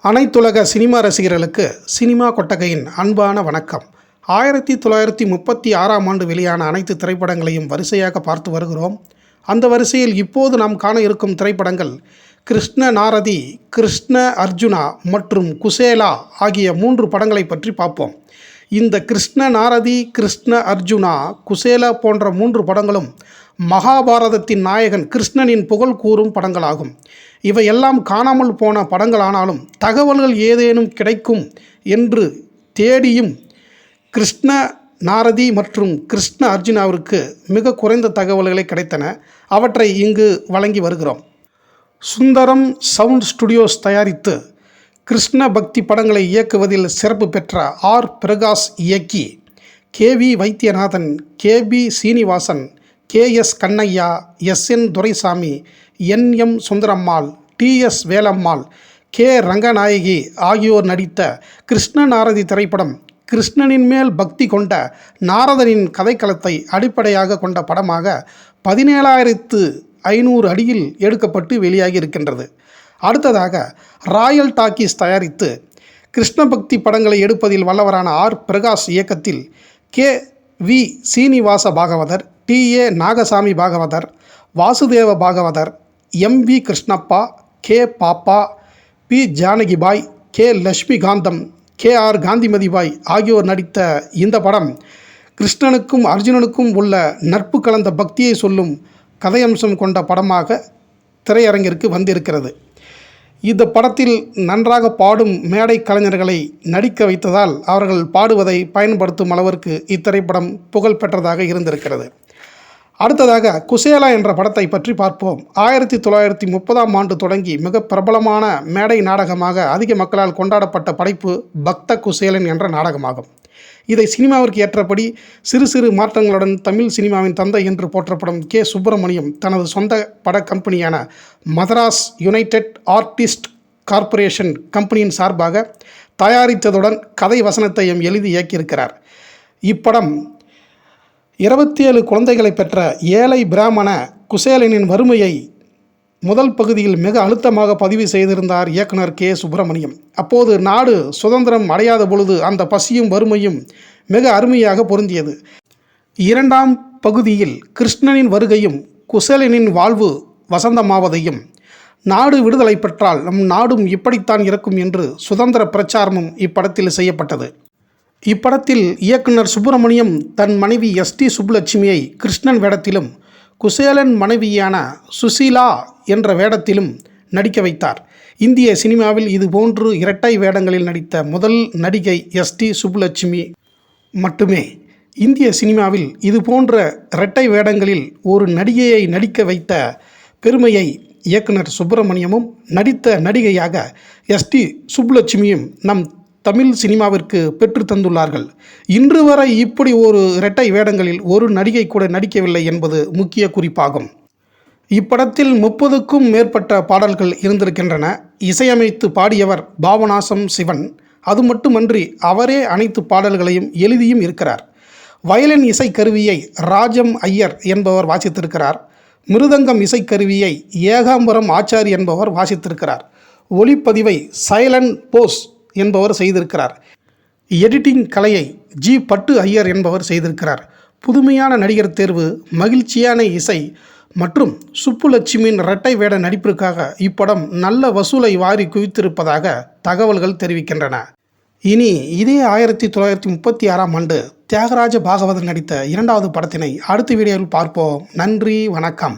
அனைத்துலக சினிமா ரசிகர்களுக்கு சினிமா கொட்டகையின் அன்பான வணக்கம். 1936ஆம் ஆண்டு வெளியான அனைத்து திரைப்படங்களையும் வரிசையாக பார்த்து வருகிறோம். அந்த வரிசையில் இப்போது நாம் காண இருக்கும் திரைப்படங்கள் கிருஷ்ண நாரதி, கிருஷ்ண அர்ஜுனா மற்றும் குசேலா ஆகிய 3 படங்களை பற்றி பார்ப்போம். இந்த கிருஷ்ண நாரதி, கிருஷ்ண அர்ஜுனா, குசேலா போன்ற 3 படங்களும் மகாபாரதத்தின் நாயகன் கிருஷ்ணனின் புகழ் கூறும் படங்களாகும். இவையெல்லாம் காணாமல் போன படங்களானாலும் தகவல்கள் ஏதேனும் கிடைக்கும் என்று தேடியும் கிருஷ்ண நாரதி மற்றும் கிருஷ்ண அர்ஜுனாவிற்கு மிக குறைந்த தகவல்களே கிடைத்தன. அவற்றை இங்கு வழங்கி வருகிறோம். சுந்தரம் சவுண்ட் ஸ்டுடியோஸ் தயாரித்து கிருஷ்ண பக்தி படங்களை இயக்குவதில் சிறப்பு பெற்ற ஆர் பிரகாஷ் இயக்கி KV Vaidyanathan, KB Srinivasan, KS Kannaiya, SN Duraisamy, NM Sundarammal, TS Velammal, K Ranganayaki ஆகியோர் நடித்த கிருஷ்ண நாரதி திரைப்படம் கிருஷ்ணனின் மேல் பக்தி கொண்ட நாரதனின் கதைக்களத்தை அடிப்படையாக கொண்ட படமாக 17,500 அடியில் எடுக்கப்பட்டு வெளியாகி இருக்கின்றது. அடுத்ததாக ராயல் டாக்கீஸ் தயாரித்து கிருஷ்ண பக்தி படங்களை எடுப்பதில் வல்லவரான ஆர் பிரகாஷ் இயக்கத்தில் KV Srinivasa Bhagavathar, TA Nagaswamy Bhagavathar, Vasudeva Bhagavathar, MV Krishnappa, K பாப்பா, P ஜானகிபாய், K லட்சுமிகாந்தம், KR காந்திமதிபாய் ஆகியோர் நடித்த இந்த படம் கிருஷ்ணனுக்கும் அர்ஜுனனுக்கும் உள்ள நட்பு கலந்த பக்தியை சொல்லும் கதையம்சம் கொண்ட படமாக திரையரங்கிற்கு வந்திருக்கிறது. இந்த படத்தில் நன்றாக பாடும் மேடை கலைஞர்களை நடிக்க வைத்ததால் அவர்கள் பாடுவதை பயன்படுத்தும் அளவிற்கு இத்திரைப்படம் புகழ் பெற்றதாக இருந்திருக்கிறது. அடுத்ததாக குசேலா என்ற படத்தை பற்றி பார்ப்போம். 1930ஆம் ஆண்டு தொடங்கி மிக பிரபலமான மேடை நாடகமாக அதிக மக்களால் கொண்டாடப்பட்ட படைப்பு பக்த குசேலன் என்ற நாடகமாகும். இதை சினிமாவிற்கு ஏற்றபடி சிறு சிறு மாற்றங்களுடன் தமிழ் சினிமாவின் தந்தை என்று போற்றப்படும் K சுப்பிரமணியம் தனது சொந்த பட கம்பெனியான மதராஸ் யுனைடெட் ஆர்டிஸ்ட் கார்ப்பரேஷன் கம்பெனியின் சார்பாக தயாரித்ததுடன் கதை வசனத்தையும் எழுதி இயக்கியிருக்கிறார். இப்படம் 27 குழந்தைகளை பெற்ற ஏழை பிராமண குசேலனின் வறுமையை முதல் பகுதியில் மிக அழுத்தமாக பதிவு செய்திருந்தார் இயக்குனர் K சுப்பிரமணியம். அப்போது நாடு சுதந்திரம் அடையாத பொழுது அந்த பசியும் வறுமையும் மிக அருமையாக பொருந்தியது. 2ஆம் பகுதியில் கிருஷ்ணனின் வருகையும் குசேலனின் வாழ்வு வசந்தமாவதையும், நாடு விடுதலை பெற்றால் நம் நாடும் இப்படித்தான் இருக்கும் என்று சுதந்திர பிரச்சாரமும் இப்படத்தில் செய்யப்பட்டது. இப்படத்தில் இயக்குனர் சுப்பிரமணியம் தன் மனைவி ST சுப்புலட்சுமியை கிருஷ்ணன் வேடத்திலும் குசேலன் மனைவியான சுசீலா என்ற வேடத்திலும் நடிக்க வைத்தார். இந்திய சினிமாவில் இதுபோன்று இரட்டை வேடங்களில் நடித்த முதல் நடிகை ST சுப்புலட்சுமி மட்டுமே. இந்திய சினிமாவில் இதுபோன்ற இரட்டை வேடங்களில் ஒரு நடிகையை நடிக்க வைத்த பெருமையை இயக்குனர் சுப்பிரமணியமும் நடித்த நடிகையாக ST சுப்புலட்சுமியும் நம் தமிழ் சினிமாவிற்கு பெற்று தந்துள்ளார்கள். இன்று வரை இப்படி ஒரு இரட்டை வேடங்களில் ஒரு நடிகை கூட நடிக்கவில்லை என்பது முக்கிய குறிப்பாகும். இப்படத்தில் 30க்கும் மேற்பட்ட பாடல்கள் இருந்திருக்கின்றன. இசையமைத்து பாடியவர் பாபநாசம் சிவன். அது மட்டுமன்றி அவரே அனைத்து பாடல்களையும் எழுதியும் இருக்கிறார். வயலின் இசைக்கருவியை ராஜம் ஐயர் என்பவர் வாசித்திருக்கிறார். மிருதங்கம் இசைக்கருவியை ஏகாம்பரம் ஆச்சாரி என்பவர் வாசித்திருக்கிறார். ஒளிப்பதிவை சைலன் போஸ் என்பவர் செய்திருக்கிறார். எடிட்டிங் கலையை G பட்டு ஐயர் என்பவர் செய்திருக்கிறார். புதுமையான நடிகர் தேர்வு, மகிழ்ச்சியான இசை மற்றும் சுப்புலட்சுமியின் இரட்டை வேட நடிப்பிற்காக இப்படம் நல்ல வசூலை வாரி குவித்திருப்பதாக தகவல்கள் தெரிவிக்கின்றன. இனி இதே 1936ஆம் ஆண்டு தியாகராஜ பாகவதர் நடித்த 2வது படத்தினை அடுத்த வீடியோவில் பார்ப்போம். நன்றி, வணக்கம்.